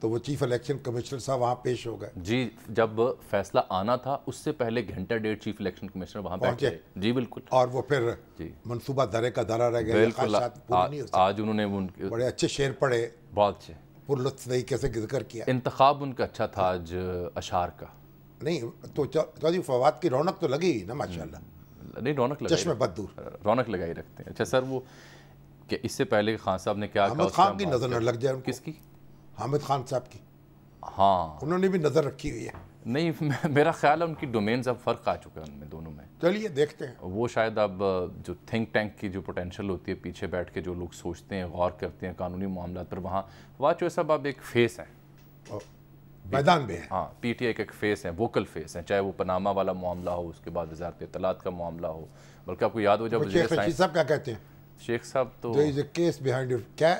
تو وہ chief election commissioner صاحب وہاں پیش ہو گئے. جی جب فیصلہ آنا تھا اس سے پہلے گھنٹہ ڈیڑھ چیف الیکشن کمشنر وہاں پہنچے. جی بالکل. اور وہ پھر منصوبہ دارے کا دارہ رہ گیا. بالکل. آج انہوں نے بڑے اچھے شعر پڑھے, بہت اچھے, پرلطف طریقے سے ذکر کیا. انتخاب ان کا اچھا تھا آج اشعار کا. نہیں تو چودھری فواد کی رونق تو لگی نا ماشاءاللہ. نہیں رونق لگائی, چشم بد دور رونق لگائی رکھتے ہیں. اچھا سر, وہ کہ اس سے پہلے خان صاحب نے کیا کہا, حامد خان کی نظر نہ لگ جائے. کس کی؟ حامد خان صاحب کی. ہاں انہوں نے بھی نظر رکھی ہوئی ہے. نہیں میرا خیال ہے ان کی ڈومینز اب فرق آ چکا ہے ان میں دونوں میں. چلیے دیکھتے ہیں. وہ شاید اب جو تھنک ٹینک کی جو پوٹینشیل ہوتی ہے, پیچھے بیٹھ کے جو لوگ سوچتے ہیں, غور کرتے ہیں قانونی معاملات پر, وہاں فواد چوہے صاحب اب ایک فیس ہیں میدان میں. ہاں پی ٹی آئی کا ایک فیس ہیں, ووکل فیس ہیں, چاہے وہ پناما والا معاملہ ہو, اس کے بعد وزارت اطلاعات کا معاملہ ہو. بلکہ آپ کو یاد ہو جب شیخ رشید صاحب کیا کہتے ہیں, شیخ صاحب تو there is a case behind کیا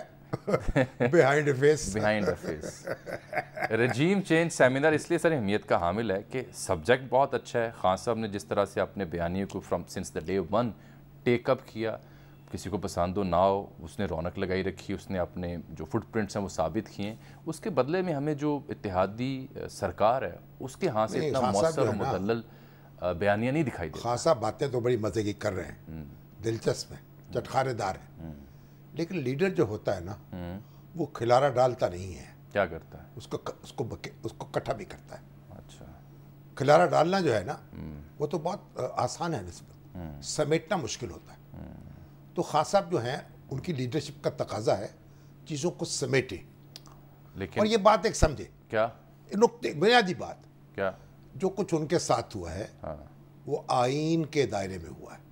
behind a face. behind a face. Regime change seminar اس لیے سر اہمیت کا حامل ہے کہ سبجیکٹ بہت اچھا ہے. خان صاحب نے جس طرح سے اپنے بیانیے کو from since the day one take up کیا, کسی کو پسند ہو نہ ہو, اس نے رونق لگائی رکھی, اس نے اپنے جو فٹ پرنٹس ہیں وہ ثابت کیے. اس کے بدلے میں ہمیں جو اتحادی سرکار ہے اس کے ہاں سے اتنا مؤثر اور مدلل بیانیہ نہیں دکھائی دیتا. خان صاحب باتیں تو بڑی مزے کی کر رہے ہیں, دلچسپ ہیں, چٹخارے دار ہیں, لیکن لیڈر جو ہوتا ہے نا وہ کھلارا ڈالتا نہیں ہے. کیا کرتا ہے؟ اس کو کٹھا بھی کرتا ہے. اچھا, کھلارا ڈالنا جو ہے نا وہ تو بہت آسان ہے نسبت, سمیٹنا مشکل ہوتا ہے. تو خان صاحب جو ہیں ان کی لیڈرشپ کا تقاضا ہے چیزوں کو سمیٹے. لیکن اور یہ بات ایک سمجھے, کیا نقطے بنیادی بات, کیا جو کچھ ان کے ساتھ ہوا ہے وہ آئین کے دائرے میں ہوا ہے.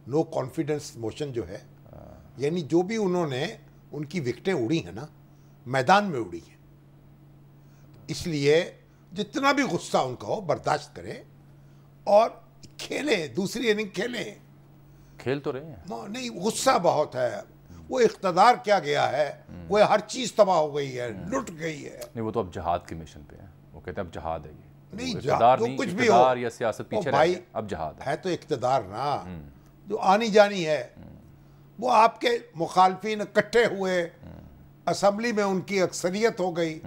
نو کانفیڈنس موشن جو ہے, یعنی جو بھی انہوں نے ان کی وکٹیں اڑی ہیں نا میدان میں اڑی ہیں. اس لیے جتنا بھی غصہ ان کا ہو برداشت کریں اور کھیلیں, دوسری اننگ کھیلیں. کھیل تو رہے ہیں. نہیں غصہ بہت ہے, وہ اقتدار کیا گیا ہے, وہ ہر چیز تباہ ہو گئی ہے, لٹ گئی ہے. نہیں وہ تو اب جہاد کے مشن پہ ہیں, وہ کہتے ہیں اب جہاد ہے. یہ نہیں اقتدار جو نہیں, کچھ بھی ہو اقتدار یا سیاست پیچھے رہ گئی, اب جہاد ہے. تو اقتدار نا جو آنی جانی ہے, وہ آپ کے مخالفین اکٹھے ہوئے, اسمبلی میں ان کی اکثریت ہو گئی,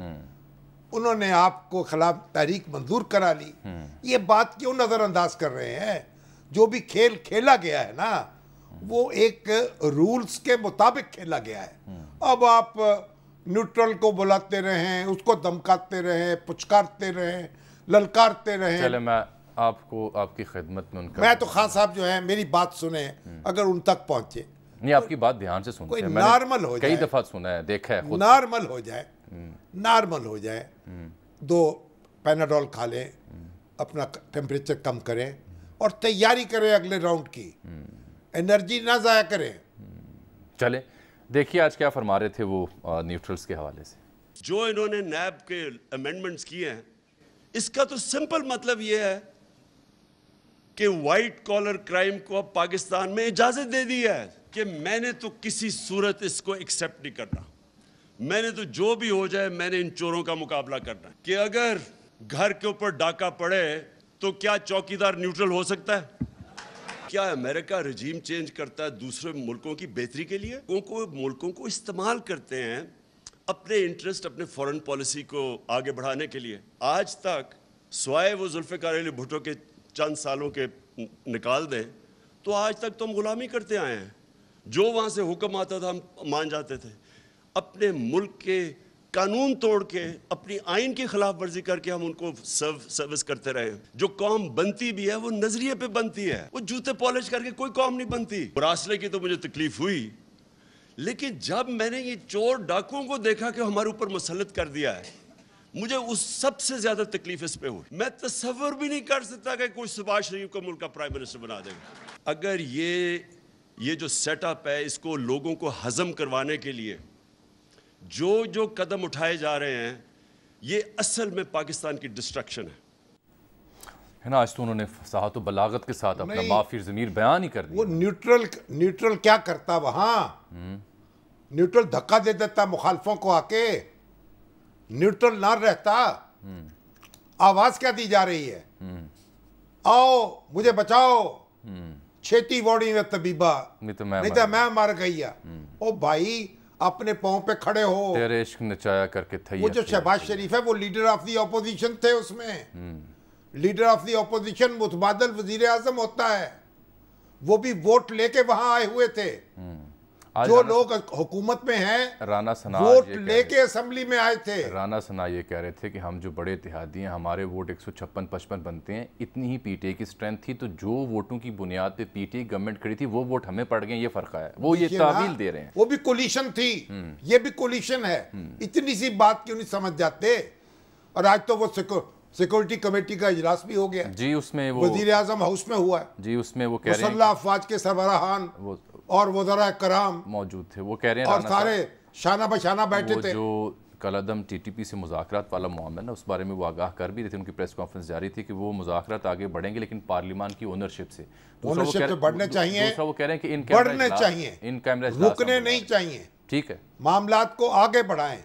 انہوں نے آپ کو خلاف تحریک منظور کرا لی. یہ بات کیوں نظر انداز کر رہے ہیں؟ جو بھی کھیل کھیلا گیا ہے نا وہ ایک رولز کے مطابق کھیلا گیا ہے. اب آپ نیوٹرل کو بلاتے رہیں, اس کو دمکاتے رہیں, پچکارتے رہیں, للکارتے رہیں. چلے میں آپ کو آپ کی خدمت میں ان کا, میں تو خان صاحب جو ہیں میری بات سنیں, اگر ان تک پہنچے. نہیں آپ کی بات دھیان سے سنتے ہیں, نارمل ہو جائے, کئی دفعہ سنا ہے, دیکھا ہے خود. نارمل ہو جائے, نارمل ہو جائے, 2 پیناڈول کھا لیں, اپنا ٹیمپریچر کم کریں اور تیاری کریں اگلے راؤنڈ کی, انرجی نہ ضائع کریں. چلے دیکھیے آج کیا فرما رہے تھے وہ نیوٹرلز کے حوالے سے. جو انہوں نے نیب کے امینڈمنٹس کیے ہیں, اس کا تو سمپل مطلب یہ ہے کہ وائٹ کالر کرائم کو اب پاکستان میں اجازت دے دی ہے کہ میں نے تو کسی صورت اس کو ایکسیپٹ نہیں کرنا. میں نے تو جو بھی ہو جائے میں نے ان چوروں کا مقابلہ کرنا ہے. کہ اگر گھر کے اوپر ڈاکہ پڑے تو کیا چوکیدار نیوٹرل ہو سکتا ہے؟ کیا امریکہ رجیم چینج کرتا ہے دوسرے ملکوں کی بہتری کے لیے؟ ملکوں کو استعمال کرتے ہیں اپنے انٹرسٹ, اپنے فورن پالیسی کو آگے بڑھانے کے لیے. آج تک سوائے وہ ذوالفقار علی بھٹو کے چند سالوں کے نکال دیں تو آج تک تو ہم غلامی کرتے آئے ہیں. جو وہاں سے حکم آتا تھا ہم مان جاتے تھے. اپنے ملک کے قانون توڑ کے, اپنی آئین کی خلاف ورزی کر کے ہم ان کو سروس کرتے رہے ہیں. جو قوم بنتی بھی ہے وہ نظریے پہ بنتی ہے, وہ جوتے پالش کر کے کوئی قوم نہیں بنتی. مراسلے کی تو مجھے تکلیف ہوئی, لیکن جب میں نے یہ چور ڈاکوؤں کو دیکھا کہ ہمارے اوپر مسلط کر دیا ہے, مجھے اس سب سے زیادہ تکلیف اس پہ ہوئی. میں تصور بھی نہیں کر سکتا کہ کوئی شہباز شریف کو ملک کا پرائم منسٹر بنا دے گا. اگر یہ جو سیٹ اپ ہے اس کو لوگوں کو ہضم کروانے کے لیے جو قدم اٹھائے جا رہے ہیں, یہ اصل میں پاکستان کی ڈسٹرکشن ہے نا. آج تو انہوں نے فصاحت و بلاغت کے ساتھ اپنا معافی ضمیر بیان ہی کر دیا. وہ نیوٹرل کیا کرتا وہاں؟ نیوٹرل دھکا دے دیتا مخالفوں کو آ کے, نیوٹرل نہ رہتا. آواز کیا دی جا رہی ہے؟ آؤ مجھے بچاؤ, چھیتی ووڑی میں طبیبہ, نہیں تو میں مار گئی. او بھائی اپنے پاؤں پہ کھڑے ہو. تیرے عشق نچایا کر کے تھئی. وہ جو شہباز شریف ہے وہ لیڈر آف دی اپوزیشن تھے, اس میں لیڈر آف دی اپوزیشن متبادل وزیر اعظم ہوتا ہے, وہ بھی ووٹ لے کے وہاں آئے ہوئے تھے. جو لوگ حکومت میں ہیں رانا ثنا ووٹ لے کے اسمبلی میں آئے تھے. رانا ثنا یہ کہہ رہے تھے کہ ہم جو بڑے اتحادی ہیں, ہمارے ووٹ 156-55 بنتے ہیں, اتنی ہی پی ٹی اے کی سٹرینتھ تھی, تو جو ووٹوں کی بنیاد پہ پی ٹی اے گورنمنٹ کھڑی تھی وہ ووٹ ہمیں پڑ گئے, یہ فرق ہے. وہ یہ تعویل دے رہے ہیں. وہ بھی کولیشن تھی, یہ بھی کولیشن ہے. اتنی سی بات کیوں نہیں سمجھ جاتے؟ اور آج تو وہ سیکورٹی کمیٹی کا اجلاس بھی ہو گیا جی, اس میں وہ وزیر اعظم ہاؤس میں ہوا ہے جی, اس میں وہ کہہ رہے ہیں مسلح افواج کے سربراہان اور وزراء کرام موجود تھے. وہ کہہ رہے ہیں اور سارے شانہ بشانہ بیٹھے تھے. جو کالعدم ٹی ٹی پی سے مذاکرات والا معاملہ نا, اس بارے میں وہ آگاہ کر بھی رہے تھے, ان کی پریس کانفرنس جاری تھی کہ وہ مذاکرات آگے بڑھیں گے لیکن پارلیمان کی اونرشپ سے. اونرشپ سے بڑھنے چاہیے, دوسرا وہ کہہ رہے ہیں کہ بڑھنے چاہیے, رکنے نہیں چاہیے. ٹھیک ہے, معاملات کو آگے بڑھائیں,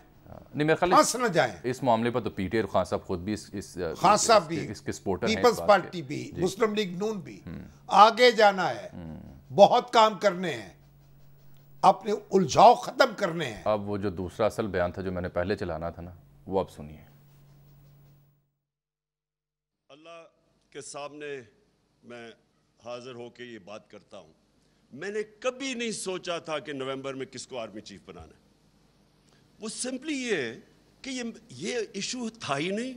نہیں میرے خیال پھنس نہ جائیں. اس معاملے پر تو پی ٹی اے اور خان صاحب خود بھی خان صاحب بھی, اس کے سپورٹر ہیں, پیپلز پارٹی بھی, مسلم لیگ نون بھی, آگے جانا ہے, بہت کام کرنے ہیں, اپنے الجھاؤ ختم کرنے ہیں. اب وہ جو دوسرا اصل بیان تھا جو میں نے پہلے چلانا تھا نا, وہ اب سنیے. اللہ کے سامنے میں حاضر ہو کے یہ بات کرتا ہوں, میں نے کبھی نہیں سوچا تھا کہ نومبر میں کس کو آرمی چیف بنانا ہے. وہ سمپلی یہ ہے کہ یہ ایشو تھا ہی نہیں.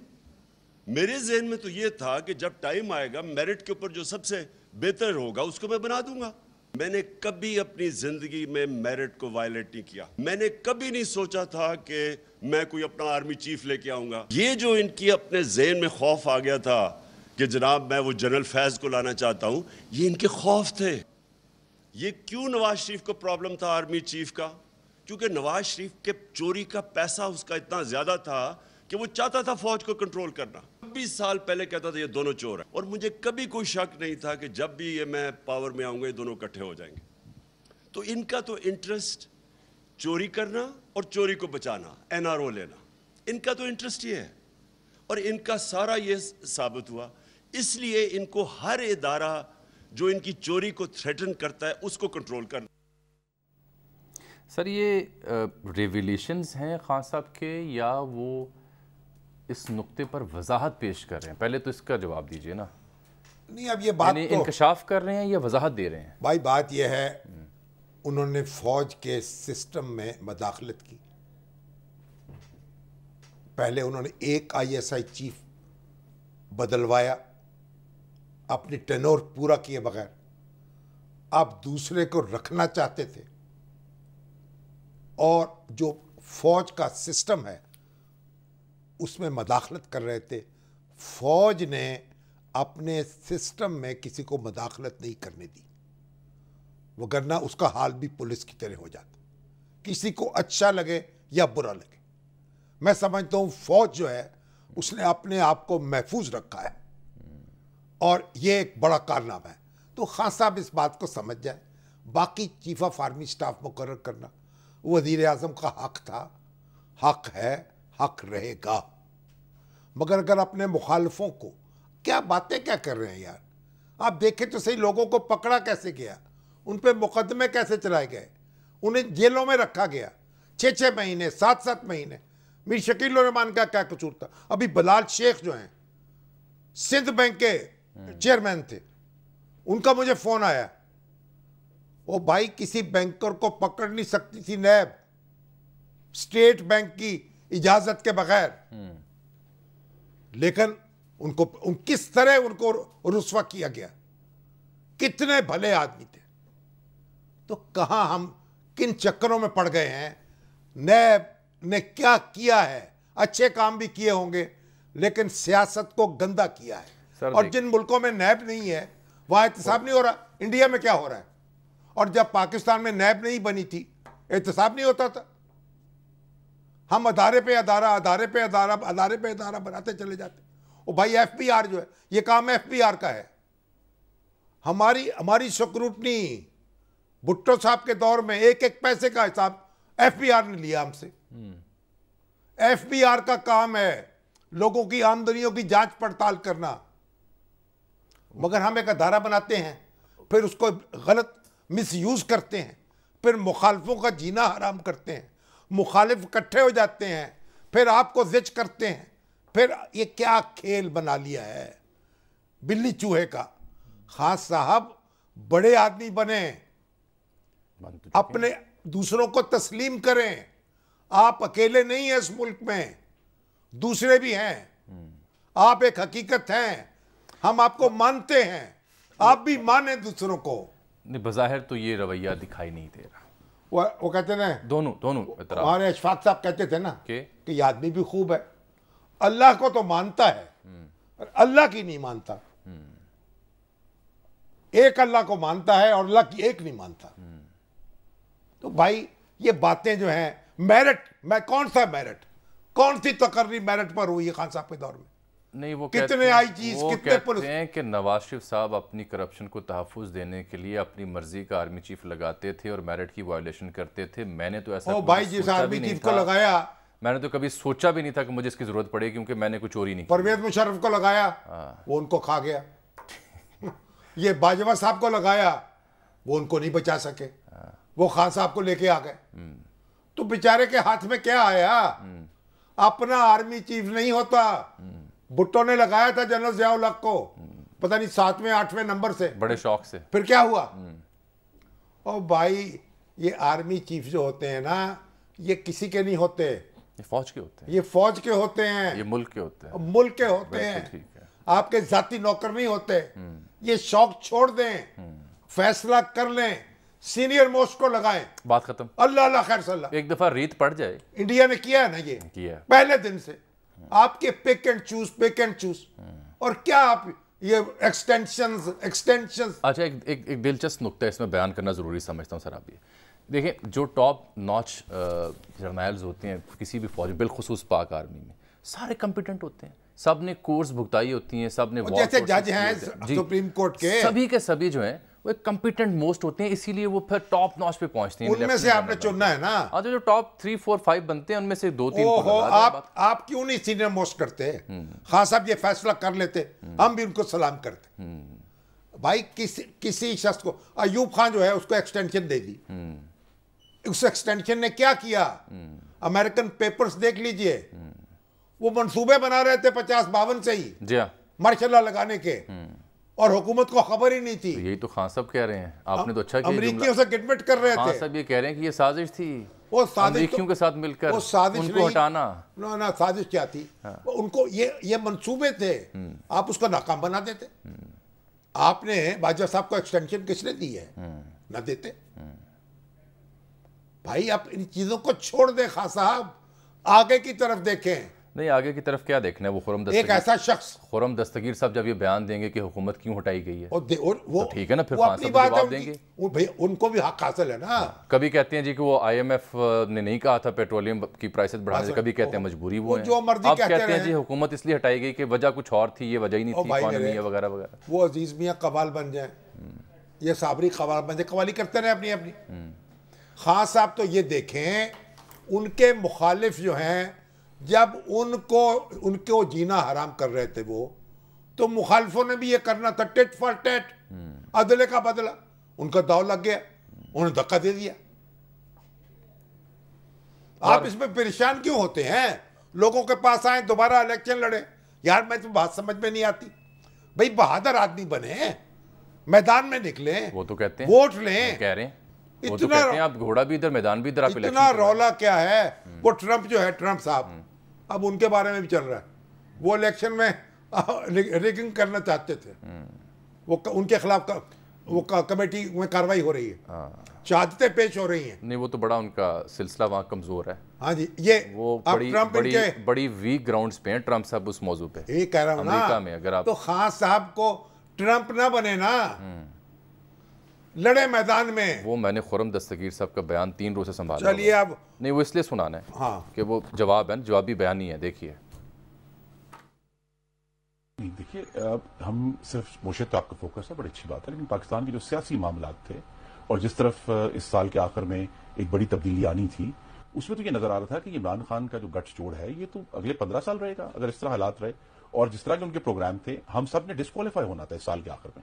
میرے ذہن میں تو یہ تھا کہ جب ٹائم آئے گا میرٹ کے اوپر جو سب سے بہتر ہوگا اس کو میں بنا دوں گا. میں نے کبھی اپنی زندگی میں میرٹ کو وائلیٹ نہیں کیا. میں نے کبھی نہیں سوچا تھا کہ میں کوئی اپنا آرمی چیف لے کے آؤں گا. یہ جو ان کی اپنے ذہن میں خوف آ گیا تھا کہ جناب میں وہ جنرل فیض کو لانا چاہتا ہوں, یہ ان کے خوف تھے. یہ کیوں نواز شریف کو پرابلم تھا آرمی چیف کا؟ کیونکہ نواز شریف کے چوری کا پیسہ اس کا اتنا زیادہ تھا کہ وہ چاہتا تھا فوج کو کنٹرول کرنا. 20 سال پہلے کہتا تھا یہ دونوں چور ہیں, اور مجھے کبھی کوئی شک نہیں تھا کہ جب بھی یہ میں پاور میں آؤں گا یہ دونوں اکٹھے ہو جائیں گے. تو ان کا تو انٹرسٹ چوری کرنا اور چوری کو بچانا, این آر او لینا, ان کا تو انٹرسٹ یہ ہے. اور ان کا سارا یہ ثابت ہوا. اس لیے ان کو ہر ادارہ جو ان کی چوری کو تھریٹن کرتا ہے اس کو کنٹرول کرنا. سر یہ ریویلیشنز ہیں خان صاحب کے, یا وہ اس نقطے پر وضاحت پیش کر رہے ہیں؟ پہلے تو اس کا جواب دیجئے نا. نہیں, اب یہ بات یعنی انکشاف کر رہے ہیں یا وضاحت دے رہے ہیں؟ بھائی بات یہ ہے, انہوں نے فوج کے سسٹم میں مداخلت کی. پہلے انہوں نے ایک آئی ایس آئی چیف بدلوایا اپنی ٹینور پورا کیے بغیر. آپ دوسرے کو رکھنا چاہتے تھے, اور جو فوج کا سسٹم ہے اس میں مداخلت کر رہے تھے. فوج نے اپنے سسٹم میں کسی کو مداخلت نہیں کرنے دی, وگرنہ اس کا حال بھی پولیس کی طرح ہو جاتا, کسی کو اچھا لگے یا برا لگے. میں سمجھتا ہوں فوج جو ہے اس نے اپنے آپ کو محفوظ رکھا ہے, اور یہ ایک بڑا کارنامہ ہے. تو خان صاحب اس بات کو سمجھ جائیں. باقی چیف آف آرمی سٹاف مقرر کرنا وزیر اعظم کا حق تھا, حق ہے, حق رہے گا. مگر اگر اپنے مخالفوں کو, کیا باتیں کیا کر رہے ہیں یار, آپ دیکھیں تو صحیح, لوگوں کو پکڑا کیسے گیا, ان پہ مقدمے کیسے چلائے گئے, انہیں جیلوں میں رکھا گیا 6 مہینے 7 مہینے. میر شکیل الرحمان کا کیا قصور تھا؟ ابھی بلال شیخ جو ہیں سندھ بینک کے چیئرمین تھے, ان کا مجھے فون آیا, وہ بھائی کسی بینکر کو پکڑ نہیں سکتی تھی نیب اسٹیٹ بینک کی اجازت کے بغیر, لیکن ان کس طرح ان کو رسوا کیا گیا. کتنے بھلے آدمی تھے. تو کہاں ہم کن چکروں میں پڑ گئے ہیں. نیب نے کیا کیا ہے, اچھے کام بھی کیے ہوں گے لیکن سیاست کو گندا کیا ہے. اور جن ملکوں میں نیب نہیں ہے وہاں احتساب نہیں ہو رہا. انڈیا میں کیا ہو رہا ہے, اور جب پاکستان میں نیب نہیں بنی تھی احتساب نہیں ہوتا تھا. ہم ادارے پہ ادارہ بناتے چلے جاتے. اور بھائی ایف بی آر جو ہے, یہ کام ایف بی آر کا ہے. ہماری سکروٹنی بھٹو صاحب کے دور میں ایک پیسے کا حساب ایف بی آر نے لیا ہم سے. ایف بی آر کا کام ہے لوگوں کی آمدنیوں کی جانچ پڑتال کرنا. مگر ہم ایک ادارہ بناتے ہیں, پھر اس کو غلط مس یوز کرتے ہیں, پھر مخالفوں کا جینا حرام کرتے ہیں، مخالف اکٹھے ہو جاتے ہیں، پھر آپ کو زج کرتے ہیں. پھر یہ کیا کھیل بنا لیا ہے بلی چوہے کا. خان صاحب بڑے آدمی بنیں، اپنے دوسروں کو تسلیم کریں. آپ اکیلے نہیں ہیں اس ملک میں، دوسرے بھی ہیں. آپ ایک حقیقت ہیں، ہم آپ کو مانتے ہیں، آپ بھی مانیں دوسروں کو. بظاہر تو یہ رویہ دکھائی نہیں دے رہا. وہ کہتے ہیں دونوں ہمارے اشفاق صاحب کہتے تھے نا کہ یہ آدمی بھی خوب ہے، اللہ کو تو مانتا ہے اور اللہ کی نہیں مانتا. ایک اللہ کو مانتا ہے اور اللہ کی ایک نہیں مانتا. تو بھائی یہ باتیں جو ہیں میرٹ، میں کون سا میرٹ، کون سی تقرری میرٹ پر ہوئی ہے خان صاحب کے دور میں؟ نہیں، وہ کتنے آئی چیز، کتنے کہتے ہیں کہ نواز شریف صاحب اپنی کرپشن کو تحفظ دینے کے لیے اپنی مرضی کا آرمی چیف لگاتے تھے اور میرٹ کی وائلیشن کرتے تھے. میں نے تو ایسا بھائی جس آرمی چیف کو لگایا، میں نے تو کبھی سوچا بھی نہیں تھا کہ مجھے اس کی ضرورت پڑے، کیونکہ میں نے کوئی چوری نہیں کی. پرویز مشرف کو لگایا وہ ان کو کھا گیا. یہ باجوہ صاحب کو لگایا وہ ان کو نہیں بچا سکے، وہ خان صاحب کو لے کے آ گئے. تو بیچارے کے ہاتھ میں کیا آیا؟ اپنا آرمی چیف نہیں ہوتا. بھٹو نے لگایا تھا جنرل ضیاء الحق کو، پتہ نہیں 7ویں 8ویں نمبر سے، بڑے شوق سے. پھر کیا ہوا؟ اور بھائی یہ آرمی چیف جو ہوتے ہیں نا، یہ کسی کے نہیں ہوتے، یہ فوج کے ہوتے ہیں، یہ فوج کے ہوتے ہیں، یہ ملک کے ہوتے ہیں، ملک کے ہوتے ہیں. آپ کے ذاتی نوکر نہیں ہوتے. یہ شوق چھوڑ دیں، فیصلہ کر لیں، سینئر موسٹ کو لگائیں، بات ختم. اللہ اللہ خیر صلی اللہ. ایک دفعہ ریت پڑ جائے. انڈیا نے کیا ہے نا یہ کیا پہلے دن سے. آپ کے پک اینڈ چوز. اور کیا آپ یہ ایکسٹینشنز. اچھا، ایک دلچسپ نقطہ اس میں بیان کرنا ضروری سمجھتا ہوں سر. آپ یہ دیکھیں، جو ٹاپ ناچ جرنیلز ہوتے ہیں کسی بھی فوج، بالخصوص پاک آرمی میں، سارے کمپیٹنٹ ہوتے ہیں، سب نے کورس بھگتائی ہوتی ہیں، سب نے جیسے جج ہیں سپریم کورٹ کے، سبھی کے سبھی جو ہیں وہ ایک کمپیٹنٹ موسٹ ہوتے ہیں، اسی لیے وہ پھر ٹاپ ناچ پہ پہنچتے ہیں. ان میں سے آپ نے چننا ہے نا. جو ٹاپ 3 4 5 بنتے ہیں ان میں سے 2 3 آپ کیوں نہیں سینئر موسٹ کرتے؟ خان صاحب یہ فیصلہ کر لیتے، ہم بھی ان کو سلام کرتے. بھائی کسی شخص کو، ایوب خان جو ہے اس کو ایکسٹینشن دے دی. اس ایکسٹینشن نے کیا کیا؟ امریکن پیپرز دیکھ لیجئے، وہ منصوبے بنا رہے تھے 50-52 سے ہی مارشل لا لگانے کے، اور حکومت کو خبر ہی نہیں تھی. یہی تو خان صاحب کہہ رہے ہیں. آپ نے تو اچھا کیا، امریکیوں سے گٹمٹ کر رہے تھے. خان صاحب یہ کہہ رہے ہیں کہ یہ سازش تھی، وہ امریکیوں کے ساتھ مل کر ان کو ہٹانا. نہ سازش کیا تھی؟ ان کو یہ منصوبے تھے، آپ اس کو ناکام بنا دیتے. آپ نے باجوہ صاحب کو ایکسٹینشن کس نے دی ہے؟ نہ دیتے. بھائی آپ ان چیزوں کو چھوڑ دیں خان صاحب، آگے کی طرف دیکھیں. نہیں، آگے کی طرف کیا دیکھنا ہے؟ وہ ایک ایسا شخص خرم دستگیر صاحب جب یہ بیان دیں گے کہ حکومت کیوں ہٹائی گئی ہے، وہ ٹھیک ہے نا، پھر وہ اپنی بات جواب دیں گے. ان کو بھی حق حاصل ہے نا. کبھی کہتے ہیں جی کہ وہ IMF نے نہیں کہا تھا پیٹرولیم کی پرائسز بڑھانے سے، کبھی کہتے ہیں مجبوری وہ ہے. اب کہتے ہیں جی حکومت اس لیے ہٹائی گئی کہ وجہ کچھ اور تھی، یہ وجہ ہی نہیں تھی، اکانومی وغیرہ وغیرہ. وہ عزیز میاں قوال بن جائیں، یہ صابری قوال بن جائیں، قوالی کرتے رہے اپنی اپنی. خان صاحب تو یہ دیکھیں، ان کے مخالف جو ہیں جب ان کو جینا حرام کر رہے تھے وہ، تو مخالفوں نے بھی یہ کرنا تھا، ٹٹ فار ٹٹ، عدلے کا بدلہ. ان کا داؤ لگ گیا، انہوں نے دھکا دے دیا. آپ اس میں پریشان کیوں ہوتے ہیں؟ لوگوں کے پاس آئیں، دوبارہ الیکشن لڑے. یار میں تو بات سمجھ میں نہیں آتی. بھئی بہادر آدمی بنے، میدان میں نکلیں، وہ تو کہتے ہیں ووٹ لیں. کہہ رہے ہیں وہ تو کہتے ہیں آپ گھوڑا بھی ادھر میدان بھی ادھر، آپ الیکشن. اتنا رولا کیا ہے؟ وہ ٹرمپ جو ہے، ٹرمپ صاحب، اب ان کے بارے میں بھی چل رہا ہے. وہ الیکشن میں ریگنگ کرنا چاہتے تھے، وہ ان کے خلاف وہ کمیٹی میں کاروائی ہو رہی ہے، شہادتیں پیش ہو رہی ہیں. نہیں، وہ تو بڑا ان کا سلسلہ وہاں کمزور ہے. ہاں جی، یہ وہ بڑی ویک گراؤنڈز پہ ہیں ٹرمپ صاحب اس موضوع پہ. یہ کہہ رہا ہوں امریکہ میں اگر آپ تو خان صاحب کو ٹرمپ نہ بنے نا، لڑے میدان میں. وہ میں نے خرم دستگیر صاحب کا بیان 3 روز سے سنبھالا. چلیے اب نہیں، وہ اس لیے سنانا ہے کہ وہ جواب ہے، جوابی بیان نہیں ہے. دیکھیے ہم صرف معیشت پہ آپ کا فوکس ہے، بڑی اچھی بات ہے، لیکن پاکستان کے جو سیاسی معاملات تھے اور جس طرف اس سال کے آخر میں ایک بڑی تبدیلی آنی تھی، اس میں تو یہ نظر آ رہا تھا کہ عمران خان کا جو گٹھ جوڑ ہے یہ تو اگلے 15 سال رہے گا اگر اس طرح حالات رہے. اور جس طرح کے ان کے پروگرام تھے، ہم سب نے ڈسکوالیفائی ہونا تھا اس سال کے آخر میں.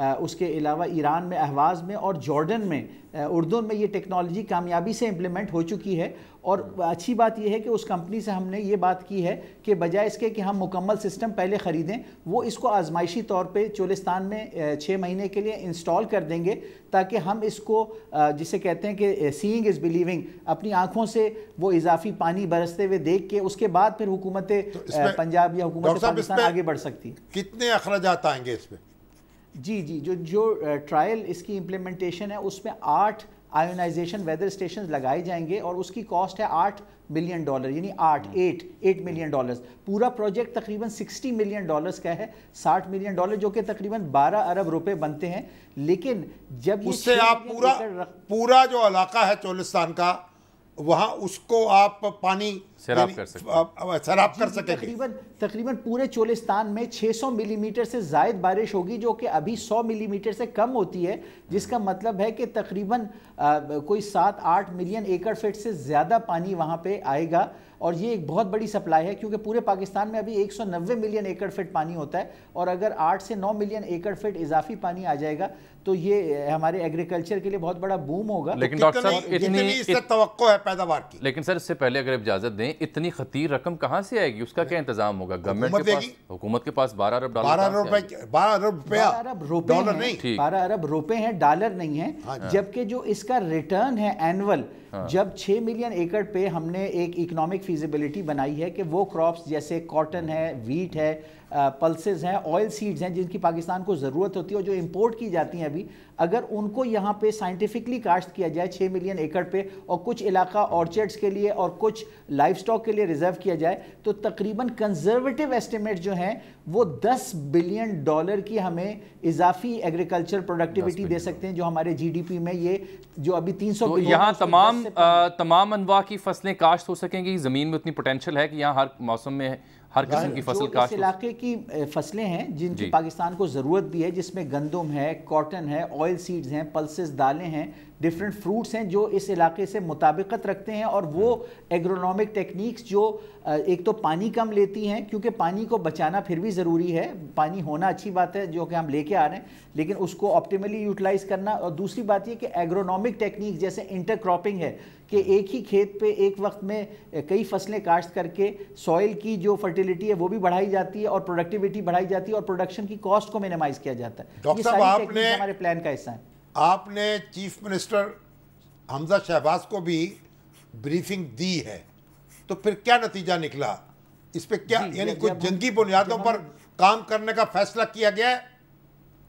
اس کے علاوہ ایران میں، اہواز میں اور جارڈن میں، اردن میں یہ ٹیکنالوجی کامیابی سے امپلیمنٹ ہو چکی ہے. اور اچھی بات یہ ہے کہ اس کمپنی سے ہم نے یہ بات کی ہے کہ بجائے اس کے کہ ہم مکمل سسٹم پہلے خریدیں، وہ اس کو آزمائشی طور پہ چولستان میں 6 مہینے کے لیے انسٹال کر دیں گے، تاکہ ہم اس کو جسے کہتے ہیں کہ سینگ از بلیونگ، اپنی آنکھوں سے وہ اضافی پانی برستے ہوئے دیکھ کے اس کے بعد پھر حکومت پنجاب یا حکومت پاکستان آگے بڑھ سکتی ہے. کتنے اخراجات آئیں گے اس پہ؟ جی جو ٹرائل اس کی امپلیمنٹیشن ہے اس میں 8 آئونائزیشن ویدر اسٹیشنز لگائے جائیں گے اور اس کی کاسٹ ہے $8 ملین، یعنی 8 ملین ڈالرز. پورا پروجیکٹ تقریباً $60 ملین کا ہے، $60 ملین جو کہ تقریباً 12 ارب روپے بنتے ہیں. لیکن جب اس سے آپ پورا جو علاقہ ہے چولستان کا، وہاں اس کو آپ پانی سیراب کر سکیں گے. تقریباً پورے چولستان میں 600 ملی میٹر سے زائد بارش ہوگی، جو کہ ابھی 100 ملی میٹر سے کم ہوتی ہے، جس کا مطلب ہے کہ تقریباً کوئی 7-8 ملین ایکڑ فٹ سے زیادہ پانی وہاں پہ آئے گا. اور یہ ایک بہت بڑی سپلائی ہے، کیونکہ پورے پاکستان میں ابھی 190 ملین ایکڑ فٹ پانی ہوتا ہے، اور اگر 8 سے 9 ملین ایکڑ فٹ اضافی پانی آ جائے گا تو یہ ہمارے ایگریکلچر کے لیے بہت بڑا بوم ہوگا. لیکن ڈاکٹر صاحب اتنی اس سے توقع ہے پیداوار کی. لیکن سر اس سے پہلے اگر اجازت دیں، اتنی خطیر رقم کہاں سے آئے گی؟ اس کا کیا انتظام ہوگا؟ گورنمنٹ کے پاس، حکومت کے پاس 12 ارب ڈالر، 12 ارب روپے ہیں، ڈالر نہیں ہیں. جبکہ جو اس کا ریٹرن ہے اینول، جب 6 ملین ایکڑ پہ ہم نے ایک اکنامک فیزیبلٹی بنائی ہے کہ وہ کراپس جیسے کاٹن ہے، ویٹ ہے، پلسز ہیں، آئل سیڈز ہیں جن کی پاکستان کو ضرورت ہوتی ہے اور جو امپورٹ کی جاتی ہیں ابھی، اگر ان کو یہاں پہ سائنٹیفکلی کاشت کیا جائے 6 ملین ایکڑ پہ، اور کچھ علاقہ آرچرڈز کے لیے اور کچھ لائف سٹاک کے لیے ریزرو کیا جائے، تو تقریباً کنزرویٹو ایسٹیمیٹ جو ہیں وہ $10 بلین کی ہمیں اضافی ایگریکلچر پروڈکٹیوٹی دے سکتے ہیں، جو ہمارے جی ڈی پی میں یہ جو ابھی 300 بلین. یہاں تمام انواع کی فصلیں کاشت ہو سکیں گی؟ زمین میں اتنی پوٹینشل ہے کہ یہاں ہر موسم میں ہر قسم کی فصل کاشت؟ اس علاقے کی فصلیں ہیں جن کی پاکستان کو ضرورت بھی ہے، جس میں گندم ہے، کاٹن ہے، آئل سیڈز ہیں، پلسز، دالیں ہیں، ڈیفرنٹ فروٹس ہیں جو اس علاقے سے مطابقت رکھتے ہیں. اور وہ ایگرونومک ٹیکنیکس جو ایک تو پانی کم لیتی ہیں، کیونکہ پانی کو بچانا پھر بھی ضروری ہے، پانی ہونا اچھی بات ہے جو کہ ہم لے کے آ رہے ہیں، لیکن اس کو آپٹیملی یوٹیلائز کرنا. اور دوسری بات یہ کہ ایگرونومک ٹیکنیک جیسے انٹر کراپنگ ہے، کہ ایک ہی کھیت پہ ایک وقت میں کئی فصلیں کاشت کر کے سوئل کی جو فرٹیلیٹی ہے وہ بھی بڑھائی جاتی ہے اور پروڈکٹیوٹی بڑھائی جاتی ہے اور پروڈکشن کی کاسٹ کو مینیمائز کیا جاتا ہے. یہ ساری ٹیکنیک ہمارے پلان کا حصہ ہیں. آپ نے چیف منسٹر حمزہ شہباز کو بھی بریفنگ دی ہے، تو پھر کیا نتیجہ نکلا اس پہ؟ کیا یعنی کچھ جنگی بنیادوں پر کام کرنے کا فیصلہ کیا گیا ہے؟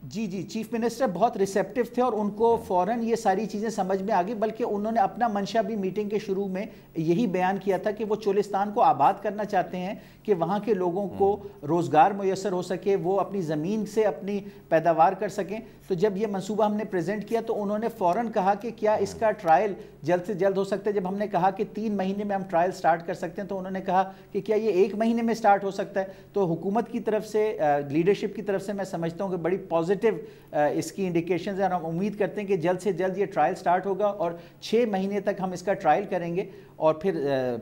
جی چیف منسٹر بہت ریسیپٹیو تھے اور ان کو فوراً یہ ساری چیزیں سمجھ میں آ گئی، بلکہ انہوں نے اپنا منشا بھی میٹنگ کے شروع میں یہی بیان کیا تھا کہ وہ چولستان کو آباد کرنا چاہتے ہیں، کہ وہاں کے لوگوں کو روزگار میسر ہو سکے، وہ اپنی زمین سے اپنی پیداوار کر سکیں. تو جب یہ منصوبہ ہم نے پریزنٹ کیا تو انہوں نے فوراً کہا کہ کیا اس کا ٹرائل جلد سے جلد ہو سکتا ہے. جب ہم نے کہا کہ 3 مہینے میں ہم ٹرائل سٹارٹ کر سکتے ہیں تو انہوں نے کہا کہ کیا یہ 1 مہینے میں سٹارٹ ہو سکتا ہے. تو حکومت کی طرف سے، لیڈرشپ کی طرف سے میں سمجھتا ہوں کہ بڑی پازیٹیو اس کی انڈیکیشنز ہیں، اور ہم امید کرتے ہیں کہ جلد سے جلد یہ ٹرائل سٹارٹ ہوگا اور 6 مہینے تک ہم اس کا ٹرائل کریں گے اور پھر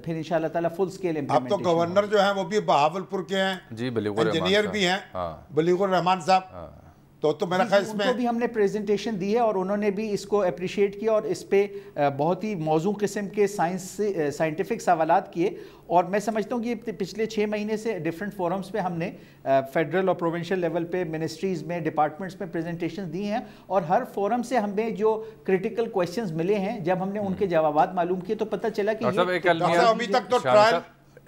انشاءاللہ تعالیٰ فل سکیل امپلیمنٹیشن. اب تو گورنر جو ہیں وہ بھی بہاولپور کے ہیں، جی انجینئر بھی ہیں، بلیغ الرحمان صاحب، تو میرا خیال اس میں ان کو بھی ہم نے پریزنٹیشن دی ہے اور انہوں نے بھی اس کو اپریشیٹ کیا اور اس پہ بہت ہی موزوں قسم کے سائنٹیفک سوالات کیے. اور میں سمجھتا ہوں کہ پچھلے 6 مہینے سے ڈیفرنٹ فورمز پہ ہم نے فیڈرل اور پروونشل لیول پہ منسٹریز میں، ڈپارٹمنٹس میں پریزنٹیشن دی ہیں، اور ہر فورم سے ہمیں جو کریٹیکل کویسچنز ملے ہیں جب ہم نے ان کے جوابات معلوم کیے تو پتہ چلا کہ ابھی تک تو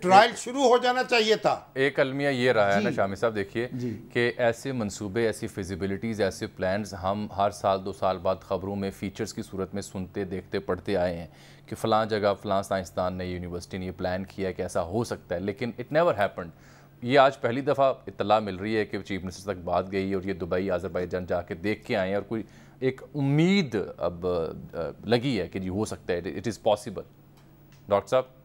ٹرائل شروع ہو جانا چاہیے تھا. ایک المیہ یہ رہا ہے نا شامی صاحب، دیکھیے کہ ایسے منصوبے، ایسی فیزیبلٹیز، ایسے پلانز ہم ہر سال 2 سال بعد خبروں میں فیچرز کی صورت میں سنتے، دیکھتے، پڑھتے آئے ہیں کہ فلاں جگہ فلاں سائنسدان نے، یونیورسٹی نے یہ پلان کیا کہ ایسا ہو سکتا ہے، لیکن اٹ نیور ہیپنڈ. یہ آج پہلی دفعہ اطلاع مل رہی ہے کہ چیف منسٹر تک بات گئی اور یہ دبئی، آذربائیجان جا کے دیکھ کے آئے ہیں، اور کوئی ایک امید اب لگی ہے کہ یہ ہو سکتا ہے، اٹ از پاسبل. ڈاکٹر صاحب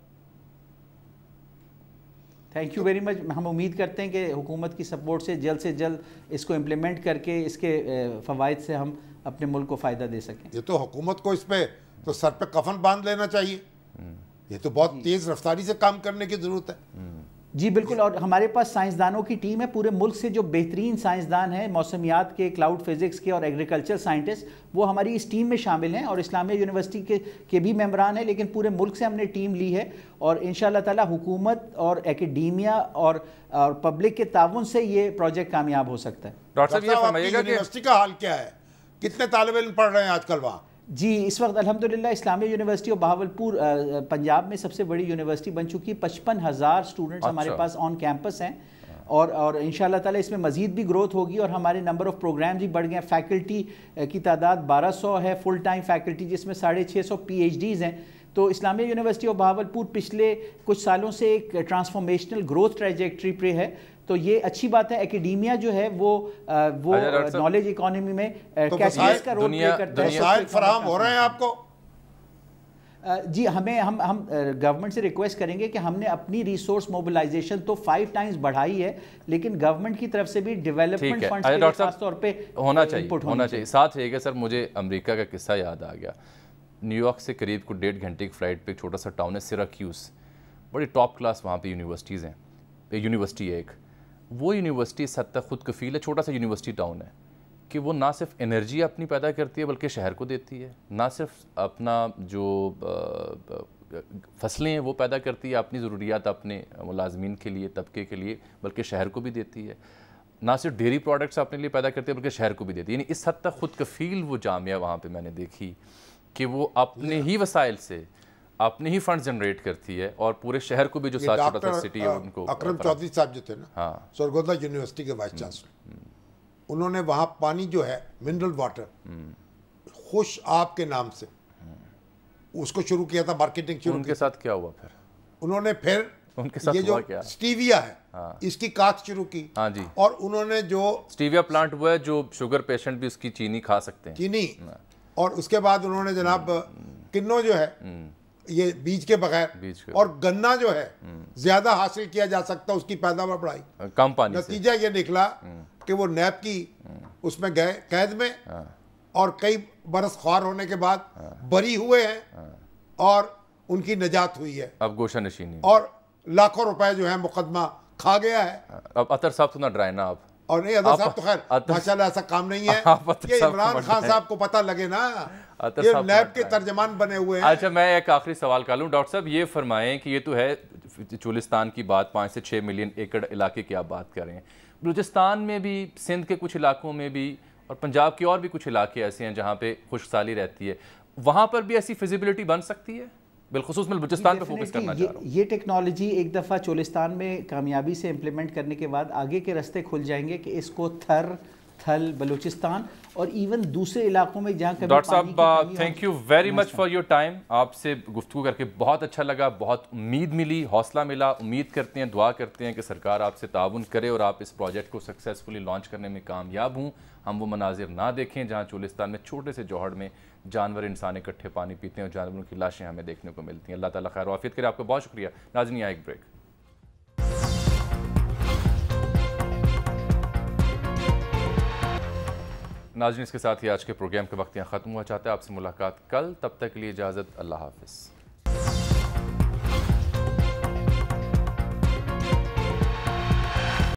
تھینک یو ویری مچ. ہم امید کرتے ہیں کہ حکومت کی سپورٹ سے جلد اس کو امپلیمنٹ کر کے اس کے فوائد سے ہم اپنے ملک کو فائدہ دے سکیں. یہ تو حکومت کو اس پہ تو سر پہ کفن باندھ لینا چاہیے. یہ تو بہت تیز رفتاری سے کام کرنے کی ضرورت ہے. جی بالکل، اور ہمارے پاس سائنسدانوں کی ٹیم ہے پورے ملک سے، جو بہترین سائنسدان ہیں موسمیات کے، کلاؤڈ فزکس کے اور ایگریکلچر سائنٹسٹ، وہ ہماری اس ٹیم میں شامل ہیں اور اسلامیہ یونیورسٹی کے بھی ممبران ہیں، لیکن پورے ملک سے ہم نے ٹیم لی ہے اور انشاءاللہ تعالی حکومت اور ایکیڈیمیا اور پبلک کے تعاون سے یہ پروجیکٹ کامیاب ہو سکتا ہے۔ ڈاکٹر صاحب یہ فرمائیے گا کہ یونیورسٹی کا حال کیا ہے، کتنے طالب علم پڑھ رہے ہیں آج کل وہاں؟ جی اس وقت الحمدللہ اسلامیہ یونیورسٹی اور بہاولپور پنجاب میں سب سے بڑی یونیورسٹی بن چکی ہے، 55,000 اسٹوڈنٹس ہمارے پاس آن کیمپس ہیں اور انشاءاللہ تعالی اس میں مزید بھی گروتھ ہوگی اور ہمارے نمبر آف پروگرامز بھی بڑھ گئے ہیں۔ فیکلٹی کی تعداد 1200 ہے فل ٹائم فیکلٹی، جس میں 650 پی ایچ ڈیز ہیں۔ تو اسلامیہ یونیورسٹی آف بہاولپور پچھلے کچھ سالوں سے ایک ٹرانسفارمیشنل گروتھ ٹریجیکٹری پہ ہے، تو یہ اچھی بات ہے۔ ایکیڈیمیا جو ہے وہ نالج اکانومی میں کیٹلسٹ کا رول پلے کرتا ہے۔ وسائل فراہم ہو رہے ہیں آپ کو؟ جی ہم گورنمنٹ سے ریکویسٹ کریں گے کہ ہم نے اپنی ریسورس موبلائزیشن تو 5 ٹائمز بڑھائی ہے، لیکن گورنمنٹ کی طرف سے بھی ڈیولپمنٹ فنڈز کے لیے خاص طور پہ ہونا چاہیے۔ ساتھ رہے گا سر، مجھے امریکہ کا قصہ یاد آ گیا۔ نیو یارک سے قریب کو 1.5 گھنٹے کی فلائٹ پہ ایک چھوٹا سا ٹاؤن ہے سیراکیوس، بڑی ٹاپ کلاس وہاں پہ یونیورسٹیز ہیں، یونیورسٹی ہے ایک، وہ یونیورسٹی اس حد تک خود کفیل ہے، چھوٹا سا یونیورسٹی ٹاؤن ہے کہ وہ نہ صرف انرجی اپنی پیدا کرتی ہے بلکہ شہر کو دیتی ہے، نہ صرف اپنا جو فصلیں ہیں وہ پیدا کرتی ہے، اپنی ضروریات اپنے ملازمین کے لیے، طبقے کے لیے، بلکہ شہر کو بھی دیتی ہے، نہ صرف ڈیری پروڈکٹس اپنے لیے پیدا کرتی ہے بلکہ شہر کو بھی دیتی ہے۔ یعنی اس حد تک خود کفیل وہ جامعہ وہاں پہ میں نے دیکھی کہ وہ اپنے ہی وسائل سے اپنے ہی فنڈ جنریٹ کرتی ہے اور پورے شہر کو بھی جو ساتھ چھوٹا سا سٹی ہے ان کو۔ اکرم چودھری صاحب جو تھے نا، سرگودا یونیورسٹی کے وائس چانسلر، انہوں نے وہاں پانی جو ہے منرل واٹر خوش آب کے نام سے اس کو شروع کیا تھا، مارکیٹنگ شروع کی۔ ان کے ساتھ کیا ہوا پھر؟ انہوں نے پھر یہ جو سٹیویا ہے اس کی کاشت شروع کی، اور انہوں نے جو سٹیویا پلانٹ ہوا ہے جو شوگر پیشنٹ بھی اس کی چینی کھا سکتے ہیں، چینی، اور اس کے بعد انہوں نے جناب کنو جو ہے یہ بیج کے بغیر، اور گنا جو ہے زیادہ حاصل کیا جا سکتا اس کی پیداوار بڑھائی، کم پانی سے۔ نتیجہ یہ نکلا کہ وہ نیب کی اس میں گئے قید میں، اور کئی برس خوار ہونے کے بعد بری ہوئے ہیں اور ان کی نجات ہوئی ہے، اب گوشہ نشینی، اور لاکھوں روپے جو ہے مقدمہ کھا گیا ہے۔ اب عطر صاحب تو نہ ڈرائے نا آپ، اور نہیں عطر صاحب تو خیر ماشاءاللہ ایسا کام نہیں ہے، یہ عمران خان صاحب کو پتہ لگے نا، یہ نیب کے ترجمان بنے ہوئے ہیں۔ اچھا میں ایک آخری سوال کر لوں، ڈاکٹر صاحب یہ فرمائیں کہ یہ تو ہے چولستان کی بات، 5 سے 6 ملین ایکڑ علاقے کی آپ بات کر رہے ہیں، بلوچستان میں بھی، سندھ کے کچھ علاقوں میں بھی، اور پنجاب کے اور بھی کچھ علاقے ایسے ہیں جہاں پہ خشک سالی رہتی ہے، وہاں پر بھی ایسی فیزیبلٹی بن سکتی ہے؟ بالخصوص میں بلوچستان پہ فوکس کرنا چاہ رہا ہوں۔ یہ ٹیکنالوجی ایک دفعہ چولستان میں کامیابی سے امپلیمنٹ کرنے کے بعد آگے کے رستے کھل جائیں گے کہ اس کو تھل بلوچستان اور ایون دوسرے علاقوں میں جہاں کبھی ڈاکٹر صاحب thank you very much for your time, آپ سے گفتگو کر کے بہت اچھا لگا، بہت امید ملی، حوصلہ ملا، امید کرتے ہیں، دعا کرتے ہیں کہ سرکار آپ سے تعاون کرے اور آپ اس پروجیکٹ کو سکسیسفلی لانچ کرنے میں کامیاب ہوں، ہم وہ مناظر نہ دیکھیں جہاں چولستان میں چھوٹے سے جوہڑ میں جانور انسان اکٹھے پانی پیتے ہیں اور جانوروں کی لاشیں ہمیں دیکھنے کو ملتی ہیں۔ اللہ تعالیٰ خیر و عافیت کرے، آپ کو بہت شکریہ۔ ناظرین ایک بریک۔ ناظرین اس کے ساتھ ہی آج کے پروگرام کے وقت یہاں ختم ہوا، چاہتے ہیں آپ سے ملاقات کل، تب تک کے لیے اجازت، اللہ حافظ۔